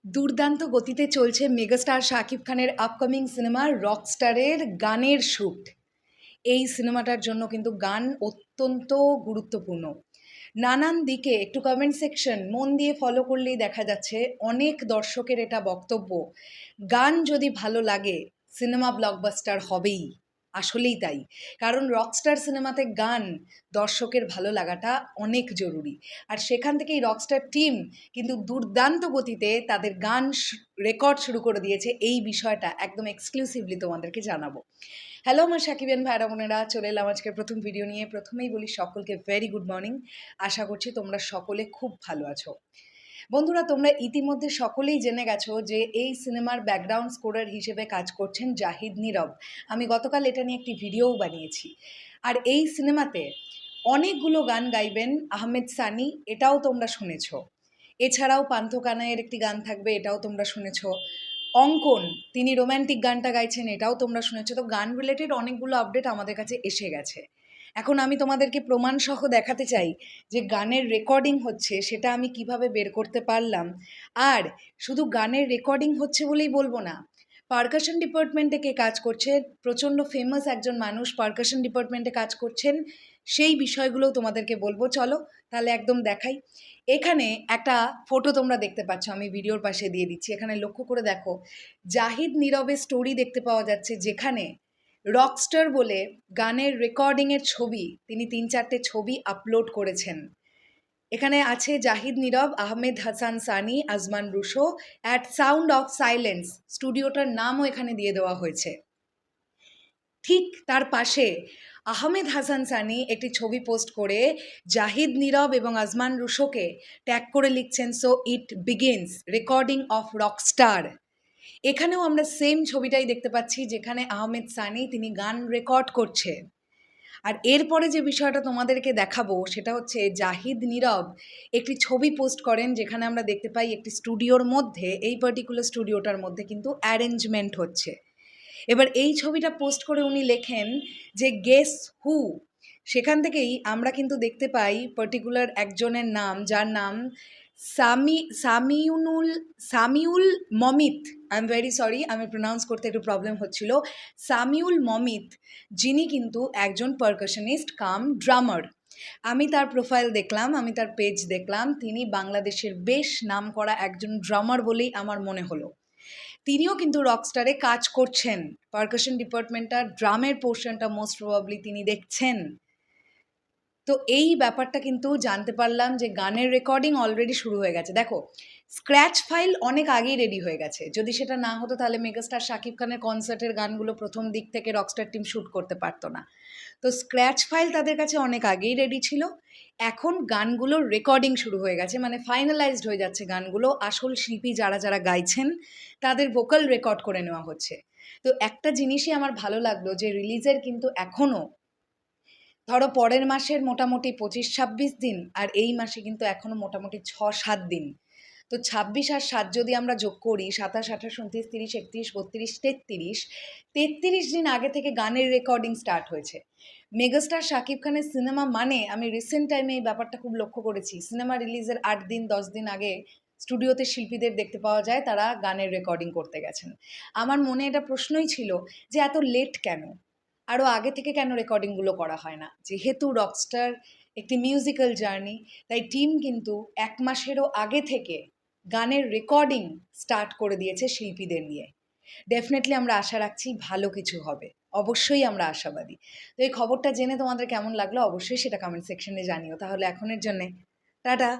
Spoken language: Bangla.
দুর্দান্ত গতিতে চলছে মেগাস্টার শাকিব খানের আপকামিং সিনেমা রকস্টারের গানের শ্যুট। এই সিনেমাটার জন্য কিন্তু গান অত্যন্ত গুরুত্বপূর্ণ। নানান দিকে একটু কমেন্ট সেকশন মন দিয়ে ফলো করলেই দেখা যাচ্ছে অনেক দর্শকের এটা বক্তব্য, গান যদি ভালো লাগে সিনেমা ব্লকবাস্টার হবেই। আসলেই তাই, কারণ রকস্টার সিনেমাতে গান দর্শকের ভালো লাগাটা অনেক জরুরি। আর সেখান থেকেই রকস্টার টিম কিন্তু দুর্দান্ত গতিতে তাদের গান রেকর্ড শুরু করে দিয়েছে। এই বিষয়টা একদম এক্সক্লুসিভলি তোমাদেরকে জানাবো। হ্যালো আমার সাকিবিয়ান ভাইরা বোনেরা, চলে এলাম আজকের প্রথম ভিডিও নিয়ে। প্রথমেই বলি সকলকে ভেরি গুড মর্নিং। আশা করছি তোমরা সকলে খুব ভালো আছো। বন্ধুরা, তোমরা ইতিমধ্যে সকলেই জেনে গেছো যে এই সিনেমার ব্যাকগ্রাউন্ড স্কোরার হিসেবে কাজ করছেন জাহিদ নীরব। আমি গতকাল এটা নিয়ে একটি ভিডিওও বানিয়েছি। আর এই সিনেমাতে অনেকগুলো গান গাইবেন আহমেদ সানি, এটাও তোমরা শুনেছো। এছাড়াও পান্থ কানাইয়ের একটি গান থাকবে, এটাও তোমরা শুনেছো। অঙ্কন, তিনি রোম্যান্টিক গানটা গাইছেন, এটাও তোমরা শুনেছো। তো গান রিলেটেড অনেকগুলো আপডেট আমাদের কাছে এসে গেছে। এখন আমি তোমাদেরকে প্রমাণসহ দেখাতে চাই যে গানের রেকর্ডিং হচ্ছে সেটা আমি কিভাবে বের করতে পারলাম। আর শুধু গানের রেকর্ডিং হচ্ছে বলেই বলবো না, পারকাশন ডিপার্টমেন্টে কে কাজ করছে, প্রচণ্ড ফেমাস একজন মানুষ পারকাশন ডিপার্টমেন্টে কাজ করছেন, সেই বিষয়গুলোও তোমাদেরকে বলবো। চলো তাহলে একদম দেখাই। এখানে একটা ফটো তোমরা দেখতে পাচ্ছ, আমি ভিডিওর পাশে দিয়ে দিচ্ছি। এখানে লক্ষ্য করে দেখো, জাহিদ নীরবের স্টোরি দেখতে পাওয়া যাচ্ছে, যেখানে রকস্টার বলে গানের রেকর্ডিংয়ের ছবি তিনি ৩-৪টে ছবি আপলোড করেছেন। এখানে আছে Zahid Nirob, Ahmed Hasan Sunny, Ajman Rusho, at sound of silence, স্টুডিওটার নামও এখানে দিয়ে দেওয়া হয়েছে। ঠিক তার পাশে আহমেদ হাসান সানি একটি ছবি পোস্ট করে জাহিদ নীরব এবং আজমান রুশোকে ট্যাগ করে লিখছেন, so it begins recording of Rockstar. এখানেও আমরা সেম ছবিটাই দেখতে পাচ্ছি, যেখানে আহমেদ সানি তিনি গান রেকর্ড করছে। আর এরপরে যে বিষয়টা তোমাদেরকে দেখাবো সেটা হচ্ছে জাহিদ নীরব একটি ছবি পোস্ট করেন, যেখানে আমরা দেখতে পাই একটি স্টুডিওর মধ্যে, এই পার্টিকুলার স্টুডিওটার মধ্যে কিন্তু অ্যারেঞ্জমেন্ট হচ্ছে। এবার এই ছবিটা পোস্ট করে উনি লেখেন যে গেস হু। সেখান থেকেই আমরা কিন্তু দেখতে পাই পার্টিকুলার একজনের নাম, যার নাম Samiul Momit. I am very sorry, আমি প্রোনাউন্স করতে একটু প্রবলেম হচ্ছিল। সামিউল মমিত, যিনি কিন্তু একজন পারকাশনিস্ট কাম ড্রামার। আমি তার প্রোফাইল দেখলাম, আমি তার পেজ দেখলাম, তিনি বাংলাদেশের বেশ নামকরা একজন ড্রামার বলেই আমার মনে হলো। তিনিও কিন্তু রকস্টারে কাজ করছেন, পারকাশন ডিপার্টমেন্টটার ড্রামের পোর্শনটা মোস্ট প্রবাবলি তিনি দেখছেন। তো এই ব্যাপারটা কিন্তু জানতে পারলাম যে গানের রেকর্ডিং অলরেডি শুরু হয়ে গেছে। দেখো, স্ক্র্যাচ ফাইল অনেক আগেই রেডি হয়ে গেছে। যদি সেটা না হতো তাহলে মেগাস্টার শাকিব খানের কনসার্টের গানগুলো প্রথম দিক থেকে রকস্টার টিম শ্যুট করতে পারতো না। তো স্ক্র্যাচ ফাইল তাদের কাছে অনেক আগেই রেডি ছিল। এখন গানগুলোর রেকর্ডিং শুরু হয়ে গেছে, মানে ফাইনালাইজড হয়ে যাচ্ছে গানগুলো। আসল শিল্পী যারা যারা গাইছেন তাদের ভোকাল রেকর্ড করে নেওয়া হচ্ছে। তো একটা জিনিসই আমার ভালো লাগলো, যে রিলিজের কিন্তু এখনও ধরো পরের মাসের মোটামুটি ২৫-২৬ দিন, আর এই মাসে কিন্তু এখনও মোটামুটি ৬-৭ দিন। তো ২৬ আর ৭ যদি আমরা যোগ করি, ২৭, ২৮, ২৯, ৩০, ৩১, ৩২, ৩৩, ৩৩ দিন আগে থেকে গানের রেকর্ডিং স্টার্ট হয়েছে। মেগাস্টার শাকিব খানের সিনেমা মানে, আমি রিসেন্ট টাইমে এই ব্যাপারটা খুব লক্ষ্য করেছি, সিনেমা রিলিজের ৮ দিন ১০ দিন আগে স্টুডিওতে শিল্পীদের দেখতে পাওয়া যায় তারা গানের রেকর্ডিং করতে গেছেন। আমার মনে এটা প্রশ্নই ছিল যে এত লেট কেন, আরও আগে থেকে কেন রেকর্ডিংগুলো করা হয় না। যেহেতু রকস্টার একটি মিউজিক্যাল জার্নি, তাই টিম কিন্তু ১ মাসেরও আগে থেকে গানের রেকর্ডিং স্টার্ট করে দিয়েছে শিল্পীদের নিয়ে। ডেফিনেটলি আমরা আশা রাখছি ভালো কিছু হবে, অবশ্যই আমরা আশাবাদী। তো এই খবরটা জেনে তোমাদের কেমন লাগলো অবশ্যই সেটা কমেন্ট সেকশনে জানিও। তাহলে এখনের জন্যে টাটা।